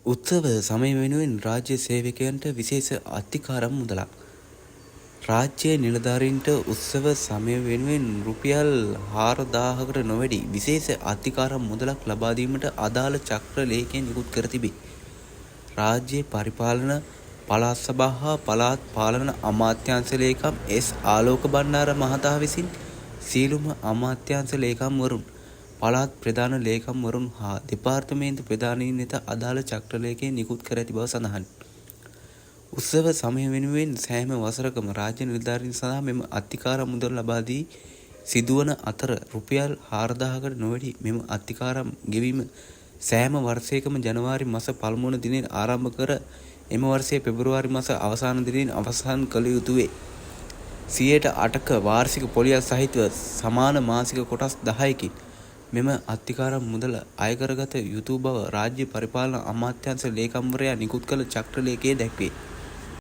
උත්සව සමය වෙනුවෙන් රාජ්‍ය සේවකයන්ට විශේෂ අධිකාරම් මුදලක්. රාජ්‍ය නිලධාරීන්ට උත්සව සමය වෙනුවෙන් රුපියල් 4000කට නොවැඩි විශේෂ අධිකාරම් මුදලක් ලබා දීමට අදාළ චක්‍ර ලේඛනය නිකුත් කර තිබේ. රාජ්‍ය පරිපාලන පළාත් සභා හා පළාත් පාලන අමාත්‍යාංශ ලේකම් එස් ආලෝක බණ්ඩාර මහතා විසින් සියලුම අමාත්‍යාංශ ලේකම්වරුන් පළාත් ප්‍රධාන ලේකම්වරුන් හා දෙපාර්තමේන්තු ප්‍රධානීන් වෙත අදාළ චක්‍ර ලේඛනය නිකුත් කර ඇති බව සඳහන්. උත්සව සමය වෙනුවෙන් සෑම වසරකම රාජ්‍ය නිලධාරීන් සඳහා මෙම අධිකාරම් මුදල් ලබා දී සිදුවන අතර රුපියල් 4000කට නොවැඩි මෙම අධිකාරම් ගෙවීම සෑම වර්ෂයකම ජනවාරි මාස පළමු වන දිනයෙන් ආරම්භ කර එම වර්ෂයේ පෙබරවාරි මාස අවසාන දිනයෙන් අවසන් කළ යුතුය වේ. 8%ක වාර්ෂික පොලියක් සහිතව සමාන මාසික කොටස් 10කින් මෙම අධිකාරම් මුදල අය කරගත යුතු බව රාජ්‍ය පරිපාලන අමාත්‍යාංශ ලේකම්වරයා නිකුත් කළ චක්‍ර ලේඛනයේ දැක්වේ.